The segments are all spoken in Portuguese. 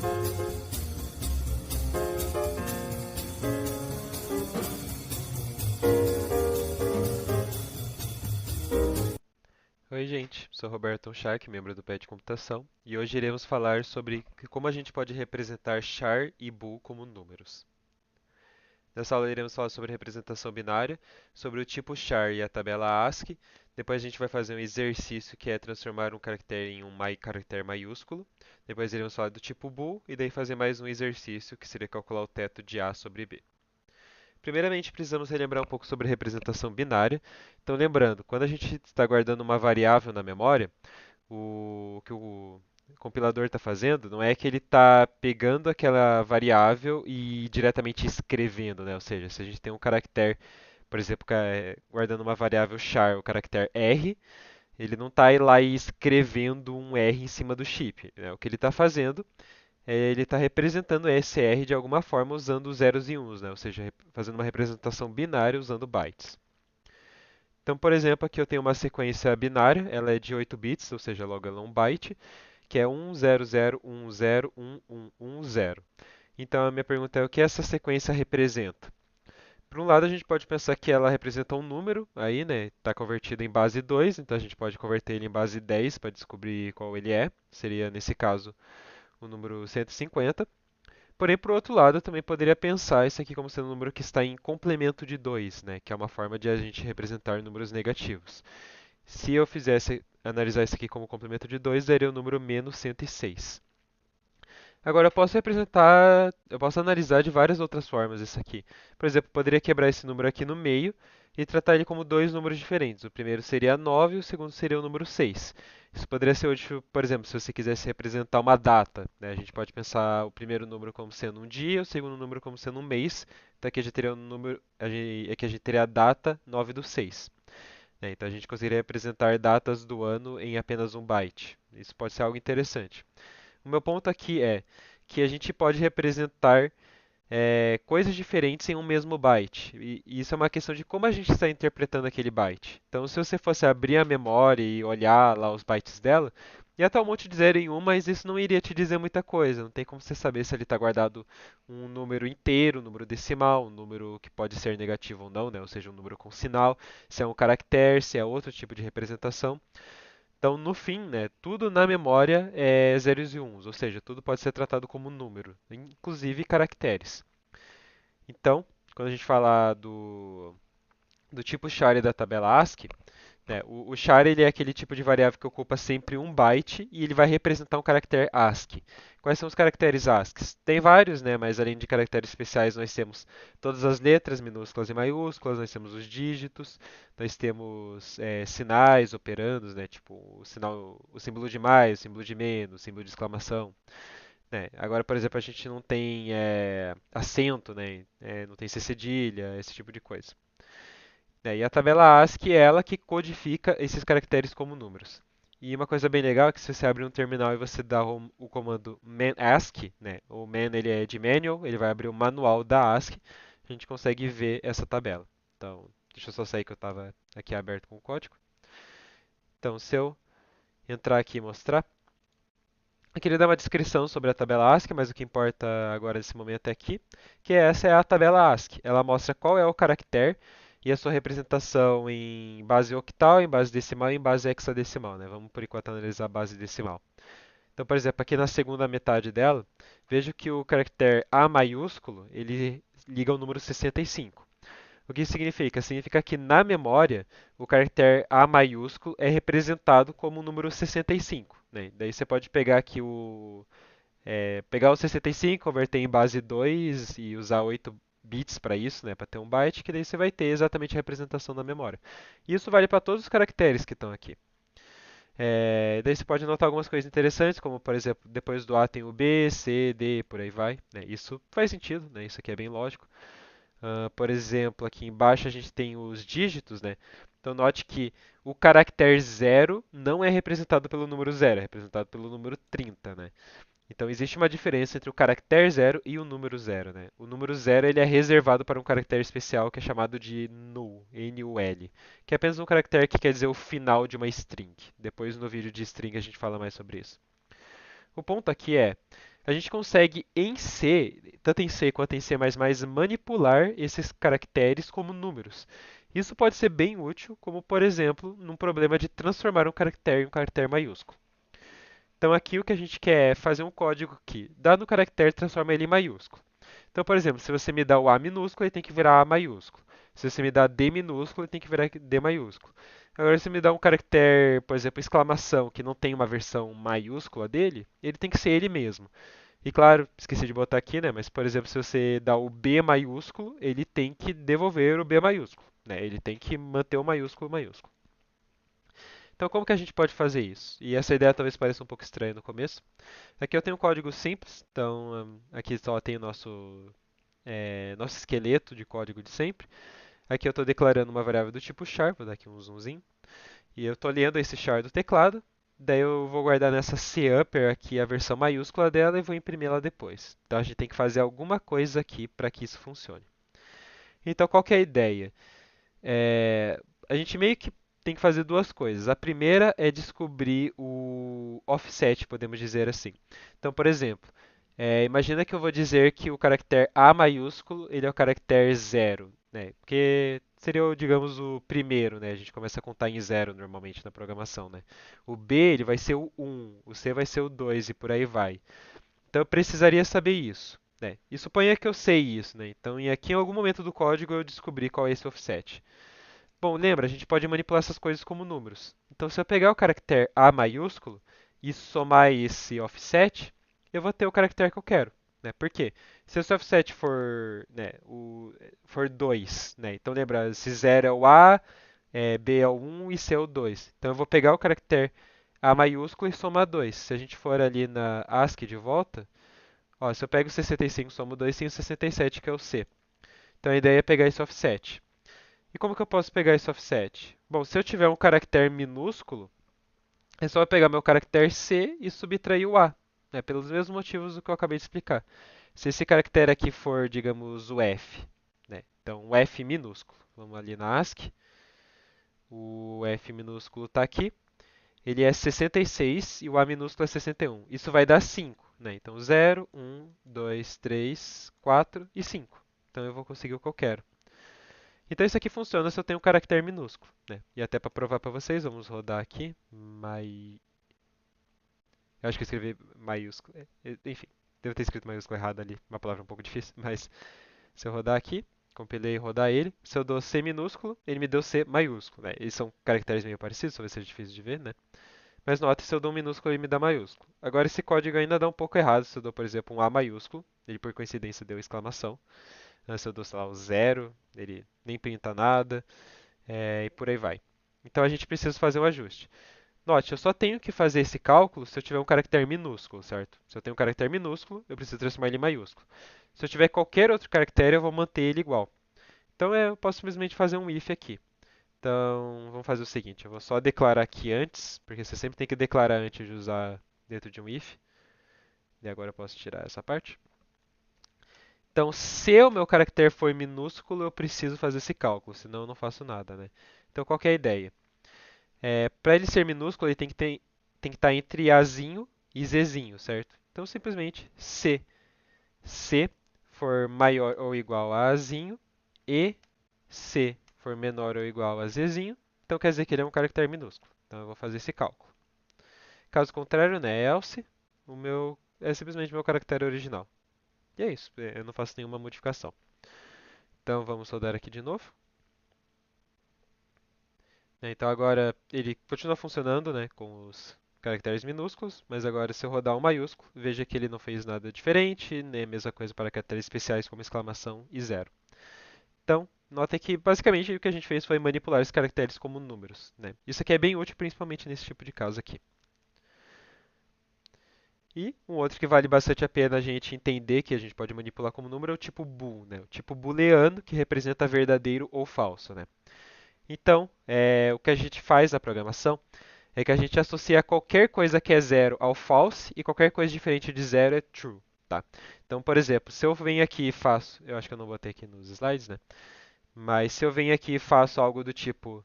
Oi, gente. Sou Roberto Schack, membro do PET Computação, e hoje iremos falar sobre como a gente pode representar char e bool como números. Nessa aula iremos falar sobre representação binária, sobre o tipo char e a tabela ASCII. Depois a gente vai fazer um exercício que é transformar um caractere em um caractere maiúsculo. Depois iremos falar do tipo bool e daí fazer mais um exercício que seria calcular o teto de A sobre B. Primeiramente, precisamos relembrar um pouco sobre representação binária. Então, lembrando, quando a gente está guardando uma variável na memória, o que o compilador está fazendo não é que ele está pegando aquela variável e diretamente escrevendo, né? Ou seja, se a gente tem um caractere, por exemplo, guardando uma variável char, o caractere R, ele não está lá e escrevendo um R em cima do chip, né? O que ele está fazendo é ele está representando esse R de alguma forma usando os zeros e uns, né? Ou seja, fazendo uma representação binária usando bytes. Então, por exemplo, aqui eu tenho uma sequência binária, ela é de 8 bits, ou seja, logo ela é um byte, que é 100101110. Então, a minha pergunta é o que essa sequência representa? Por um lado, a gente pode pensar que ela representa um número, aí, né, está convertido em base 2, então a gente pode converter ele em base 10 para descobrir qual ele é. Seria, nesse caso, o número 150. Porém, por outro lado, eu também poderia pensar isso aqui como sendo um número que está em complemento de 2, né, que é uma forma de a gente representar números negativos. Se eu fizesse analisar isso aqui como complemento de 2, daria o número menos 106. Agora, eu posso analisar de várias outras formas isso aqui. Por exemplo, eu poderia quebrar esse número aqui no meio e tratar ele como dois números diferentes. O primeiro seria 9 e o segundo seria o número 6. Isso poderia ser útil, por exemplo, se você quisesse representar uma data, né? A gente pode pensar o primeiro número como sendo um dia, o segundo número como sendo um mês. Então aqui a gente teria um número, aqui a gente teria a data 9 do 6. Né? Então a gente conseguiria representar datas do ano em apenas um byte. Isso pode ser algo interessante. O meu ponto aqui é que a gente pode representar coisas diferentes em um mesmo byte. E isso é uma questão de como a gente está interpretando aquele byte. Então, se você fosse abrir a memória e olhar lá os bytes dela, ia estar um monte de zero em um, mas isso não iria te dizer muita coisa. Não tem como você saber se ali está guardado um número inteiro, um número decimal, um número que pode ser negativo ou não, né? Ou seja, um número com sinal, se é um caractere, se é outro tipo de representação. Então, no fim, né, tudo na memória é zeros e uns, ou seja, tudo pode ser tratado como número, inclusive caracteres. Então, quando a gente falar do tipo char e da tabela ASCII, né, o char ele é aquele tipo de variável que ocupa sempre um byte e ele vai representar um caractere ASCII. Quais são os caracteres ASCII? Tem vários, né, mas além de caracteres especiais, nós temos todas as letras, minúsculas e maiúsculas, nós temos os dígitos, nós temos sinais, operandos, né, tipo o sinal, o símbolo de mais, o símbolo de menos, o símbolo de exclamação. Né. Agora, por exemplo, a gente não tem acento, né, não tem C cedilha, esse tipo de coisa. Né? E a tabela ASCII é ela que codifica esses caracteres como números. E uma coisa bem legal é que se você abrir um terminal e você dá o comando manASCII, né? O man ele é de manual, ele vai abrir o manual da ASCII, a gente consegue ver essa tabela. Então, deixa eu só sair que eu estava aqui aberto com o código. Então, se eu entrar aqui e mostrar, eu queria dar uma descrição sobre a tabela ASCII, mas o que importa agora nesse momento é aqui, que essa é a tabela ASCII. Ela mostra qual é o caractere e a sua representação em base octal, em base decimal e em base hexadecimal, né? Vamos por enquanto analisar a base decimal. Então, por exemplo, aqui na segunda metade dela, vejo que o caractere A maiúsculo, ele liga ao número 65. O que isso significa? Significa que na memória o caractere A maiúsculo é representado como o número 65. Né? Daí você pode pegar aqui pegar o 65, converter em base 2 e usar 8 bits para isso, né, para ter um byte, que daí você vai ter exatamente a representação na memória. E isso vale para todos os caracteres que estão aqui. Daí você pode notar algumas coisas interessantes, como por exemplo, depois do A tem o B, C, D, por aí vai. Né? Isso faz sentido, né? Isso aqui é bem lógico. Por exemplo, aqui embaixo a gente tem os dígitos, né? Então note que o caractere zero não é representado pelo número zero, é representado pelo número 30, né? Então existe uma diferença entre o caractere zero e o número zero, né? O número zero ele é reservado para um caractere especial que é chamado de null, N-U-L, que é apenas um caractere que quer dizer o final de uma string. Depois no vídeo de string a gente fala mais sobre isso. O ponto aqui é, a gente consegue em C, tanto em C quanto em C++, manipular esses caracteres como números. Isso pode ser bem útil, como por exemplo, num problema de transformar um caractere em um caractere maiúsculo. Então aqui o que a gente quer é fazer um código que, dado o caractere, transforma ele em maiúsculo. Então, por exemplo, se você me dá o A minúsculo, ele tem que virar A maiúsculo. Se você me dá D minúsculo, ele tem que virar D maiúsculo. Agora, se me dá um caractere, por exemplo, exclamação, que não tem uma versão maiúscula dele, ele tem que ser ele mesmo. E claro, esqueci de botar aqui, né? Mas, por exemplo, se você dá o B maiúsculo, ele tem que devolver o B maiúsculo, né? Ele tem que manter o maiúsculo maiúsculo. Então, como que a gente pode fazer isso? E essa ideia talvez pareça um pouco estranha no começo. Aqui eu tenho um código simples, então aqui só tem o nosso esqueleto de código de sempre. Aqui eu estou declarando uma variável do tipo char, vou dar aqui um zoomzinho. E eu estou lendo esse char do teclado. Daí eu vou guardar nessa cupper aqui a versão maiúscula dela e vou imprimir ela depois. Então a gente tem que fazer alguma coisa aqui para que isso funcione. Então qual que é a ideia? A gente meio que tem que fazer duas coisas. A primeira é descobrir o offset, podemos dizer assim. Então, por exemplo, imagina que eu vou dizer que o caractere A maiúsculo ele é o caractere zero, né? Porque seria, digamos, o primeiro, né? A gente começa a contar em zero normalmente na programação, né? O B ele vai ser o 1, o C vai ser o 2 e por aí vai. Então eu precisaria saber isso, né? E suponha que eu sei isso, né? Então, aqui em algum momento do código eu descobri qual é esse offset. Bom, lembra, a gente pode manipular essas coisas como números. Então, se eu pegar o caractere A maiúsculo e somar esse offset, eu vou ter o caractere que eu quero. Né? Por quê? Se esse offset for, né, for 2, né? Então lembra, se 0 é o A, B é o 1 e C é o 2. Então eu vou pegar o caractere A maiúsculo e somar 2. Se a gente for ali na ASCII de volta, ó, se eu pego o 65 e somo 2, tem o 67 que é o C. Então a ideia é pegar esse offset. E como que eu posso pegar esse offset? Bom, se eu tiver um caractere minúsculo, é só eu pegar meu caractere C e subtrair o A, né, pelos mesmos motivos do que eu acabei de explicar. Se esse caractere aqui for, digamos, o F, né, então o F minúsculo, vamos ali na ASCII, o F minúsculo está aqui, ele é 66 e o A minúsculo é 61. Isso vai dar 5, né? Então 0, 1, 2, 3, 4 e 5. Então eu vou conseguir o que eu quero. Então isso aqui funciona se eu tenho um caractere minúsculo, né? E até para provar para vocês, vamos rodar aqui. Eu acho que eu escrevi maiúsculo. Enfim, devo ter escrito maiúsculo errado ali, uma palavra um pouco difícil. Mas se eu rodar aqui, compilei e rodar ele, se eu dou C minúsculo, ele me deu C maiúsculo, né? Eles são caracteres meio parecidos, talvez seja difícil de ver, né? Mas nota, se eu dou um minúsculo, ele me dá maiúsculo. Agora esse código ainda dá um pouco errado se eu dou, por exemplo, um A maiúsculo, ele por coincidência deu exclamação. Se eu dou, sei lá, o zero, ele nem printa nada. E por aí vai. Então a gente precisa fazer um ajuste. Note, eu só tenho que fazer esse cálculo se eu tiver um caractere minúsculo, certo? Se eu tenho um caractere minúsculo, eu preciso transformar ele em maiúsculo. Se eu tiver qualquer outro caractere, eu vou manter ele igual. Então eu posso simplesmente fazer um if aqui. Então vamos fazer o seguinte, eu vou só declarar aqui antes, porque você sempre tem que declarar antes de usar dentro de um if. E agora eu posso tirar essa parte. Então, se o meu caractere for minúsculo, eu preciso fazer esse cálculo, senão eu não faço nada, né? Então, qual que é a ideia? Para ele ser minúsculo, ele tem que estar entre Azinho e Zzinho, certo? Então, simplesmente se C for maior ou igual a Azinho e C for menor ou igual a Zzinho, então quer dizer que ele é um caractere minúsculo. Então, eu vou fazer esse cálculo. Caso contrário, né, else, o meu é simplesmente meu caractere original. E é isso, eu não faço nenhuma modificação. Então, vamos rodar aqui de novo. Então agora ele continua funcionando, né, com os caracteres minúsculos, mas agora se eu rodar um maiúsculo, veja que ele não fez nada diferente, nem a mesma coisa para caracteres especiais como exclamação e zero. Então, notem que basicamente o que a gente fez foi manipular esses caracteres como números, né? Isso aqui é bem útil, principalmente nesse tipo de caso aqui. E um outro que vale bastante a pena a gente entender que a gente pode manipular como número é o tipo bool, né? O tipo booleano que representa verdadeiro ou falso, né? Então, o que a gente faz na programação é que a gente associa qualquer coisa que é zero ao false e qualquer coisa diferente de zero é true, tá? Então, por exemplo, se eu venho aqui e faço, eu acho que eu não botei aqui nos slides, né? Mas se eu venho aqui e faço algo do tipo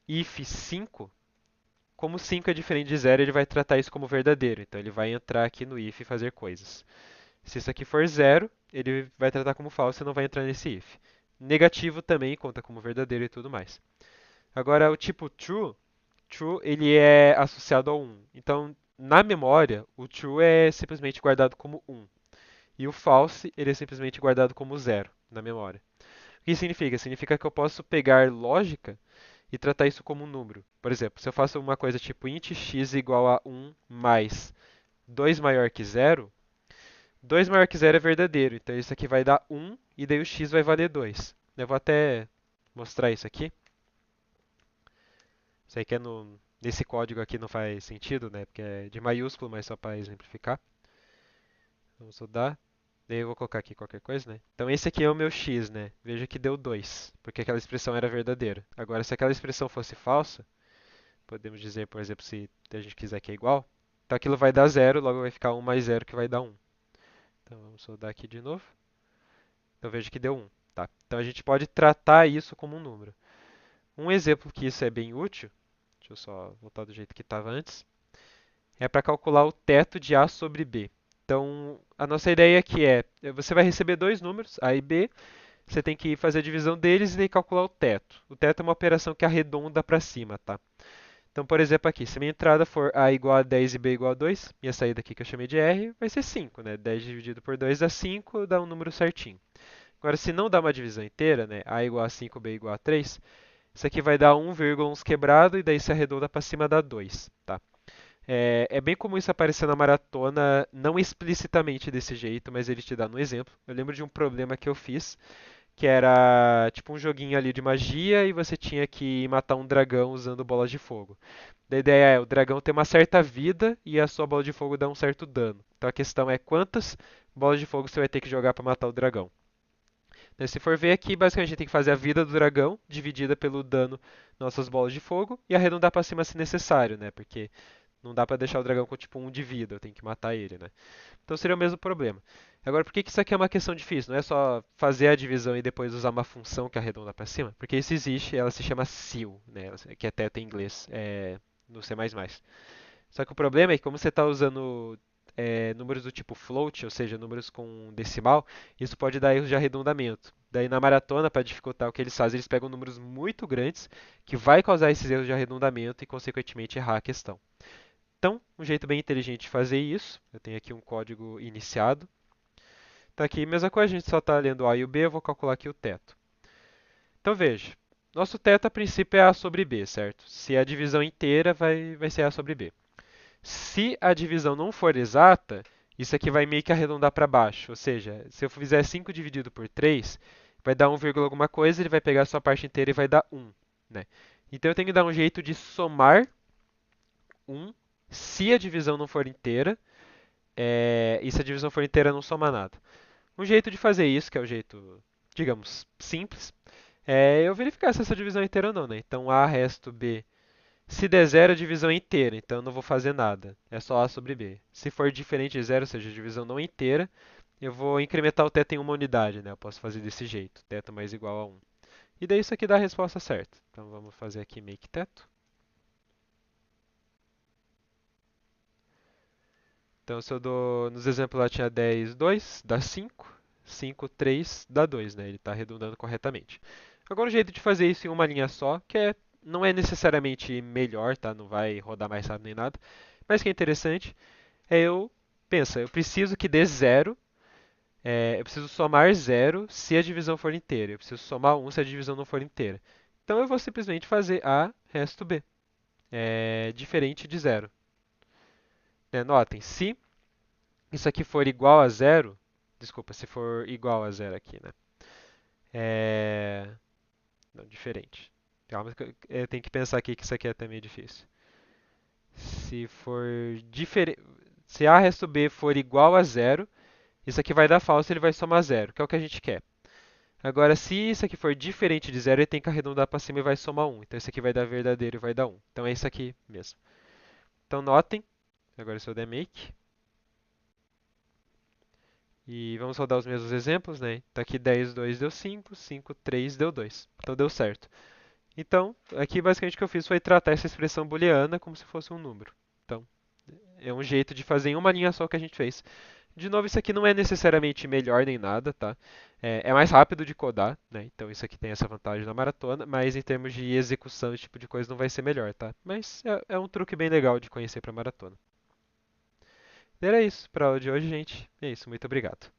if 5, como 5 é diferente de zero, ele vai tratar isso como verdadeiro. Então ele vai entrar aqui no if e fazer coisas. Se isso aqui for zero, ele vai tratar como falso e não vai entrar nesse if. Negativo também conta como verdadeiro e tudo mais. Agora, o tipo true ele é associado ao 1. Então, na memória, o true é simplesmente guardado como 1. E o false, ele é simplesmente guardado como 0 na memória. O que significa? Significa que eu posso pegar lógica e tratar isso como um número. Por exemplo, se eu faço uma coisa tipo int x igual a 1 mais 2 maior que 0, 2 maior que 0 é verdadeiro. Então isso aqui vai dar 1 e daí o x vai valer 2. Eu vou até mostrar isso aqui. Isso aí que é nesse código aqui não faz sentido, né? Porque é de maiúsculo, mas só para exemplificar. Vamos rodar. Daí eu vou colocar aqui qualquer coisa, né? Então esse aqui é o meu x, né? Veja que deu 2, porque aquela expressão era verdadeira. Agora, se aquela expressão fosse falsa, podemos dizer, por exemplo, se a gente quiser que é igual, então aquilo vai dar 0, logo vai ficar 1 mais 0 que vai dar 1. Então vamos rodar aqui de novo. Então veja que deu 1, tá? Então a gente pode tratar isso como um número. Um exemplo que isso é bem útil, deixa eu só voltar do jeito que estava antes, é para calcular o teto de A sobre B. Então, a nossa ideia aqui é, você vai receber dois números, A e B, você tem que fazer a divisão deles e daí calcular o teto. O teto é uma operação que arredonda para cima, tá? Então, por exemplo, aqui, se minha entrada for A igual a 10 e B igual a 2, minha saída aqui que eu chamei de R vai ser 5, né? 10 dividido por 2 dá 5, dá um número certinho. Agora, se não dá uma divisão inteira, né? A igual a 5, B igual a 3, isso aqui vai dar 1, uns quebrado e daí se arredonda para cima dá 2, tá? É bem comum isso aparecer na maratona, não explicitamente desse jeito, mas ele te dá um exemplo. Eu lembro de um problema que eu fiz, que era tipo um joguinho ali de magia e você tinha que matar um dragão usando bolas de fogo. A ideia é o dragão ter uma certa vida e a sua bola de fogo dá um certo dano. Então a questão é quantas bolas de fogo você vai ter que jogar para matar o dragão. Então, se for ver aqui, basicamente a gente tem que fazer a vida do dragão dividida pelo dano das nossas bolas de fogo e arredondar para cima se necessário, né? Porque não dá pra deixar o dragão com tipo 1 de vida, eu tenho que matar ele, né? Então seria o mesmo problema. Agora, por que que isso aqui é uma questão difícil? Não é só fazer a divisão e depois usar uma função que arredonda pra cima? Porque isso existe, ela se chama ceil, né? Que é teto em inglês, no C++. Só que o problema é que como você está usando números do tipo float, ou seja, números com decimal, isso pode dar erros de arredondamento. Daí na maratona, para dificultar o que eles fazem, eles pegam números muito grandes que vai causar esses erros de arredondamento e consequentemente errar a questão. Então, um jeito bem inteligente de fazer isso, eu tenho aqui um código iniciado. Então aqui, mesma coisa, a gente só está lendo A e o B, eu vou calcular aqui o teto. Então veja, nosso teto a princípio é A sobre B, certo? Se a divisão inteira vai ser A sobre B. Se a divisão não for exata, isso aqui vai meio que arredondar para baixo. Ou seja, se eu fizer 5 dividido por 3, vai dar 1, alguma coisa, ele vai pegar a sua parte inteira e vai dar 1. Né? Então eu tenho que dar um jeito de somar 1 se a divisão não for inteira. E se a divisão for inteira, não soma nada. Um jeito de fazer isso, que é o jeito, digamos, simples, é eu verificar se essa divisão é inteira ou não, né? Então A resto B. Se der zero, a divisão é inteira, então eu não vou fazer nada. É só A sobre B. Se for diferente de zero, ou seja, a divisão não é inteira, eu vou incrementar o teto em uma unidade, né? Eu posso fazer desse jeito, teto mais igual a 1. E daí isso aqui dá a resposta certa. Então vamos fazer aqui make teto. Então, se eu dou, nos exemplos lá tinha 10, 2, dá 5. 5, 3, dá 2, né? Ele está arredondando corretamente. Agora, o jeito de fazer isso em uma linha só, não é necessariamente melhor, tá? Não vai rodar mais rápido nem nada. Mas que é interessante, eu preciso que dê zero, eu preciso somar zero se a divisão for inteira. Eu preciso somar 1 se a divisão não for inteira. Então, eu vou simplesmente fazer A resto B, diferente de zero. Né? Notem, se isso aqui for igual a zero, desculpa, se for igual a zero aqui, né? É... Não, diferente. Calma, que eu tenho que pensar aqui que isso aqui é até meio difícil. Se for diferente, se A resto B for igual a zero, isso aqui vai dar falso, ele vai somar zero, que é o que a gente quer. Agora, se isso aqui for diferente de zero, ele tem que arredondar para cima e vai somar um. Então, isso aqui vai dar verdadeiro e vai dar um. Então, é isso aqui mesmo. Então, notem. Agora, se eu der make. E vamos rodar os mesmos exemplos, né? Então aqui 10, 2 deu 5, 5, 3 deu 2. Então deu certo. Então, aqui basicamente o que eu fiz foi tratar essa expressão booleana como se fosse um número. Então, é um jeito de fazer em uma linha só que a gente fez. De novo, isso aqui não é necessariamente melhor nem nada, tá? É mais rápido de codar, né? Então isso aqui tem essa vantagem na maratona, mas em termos de execução, esse tipo de coisa não vai ser melhor, tá? Mas é um truque bem legal de conhecer para maratona. E era isso para aula de hoje, gente. É isso, muito obrigado.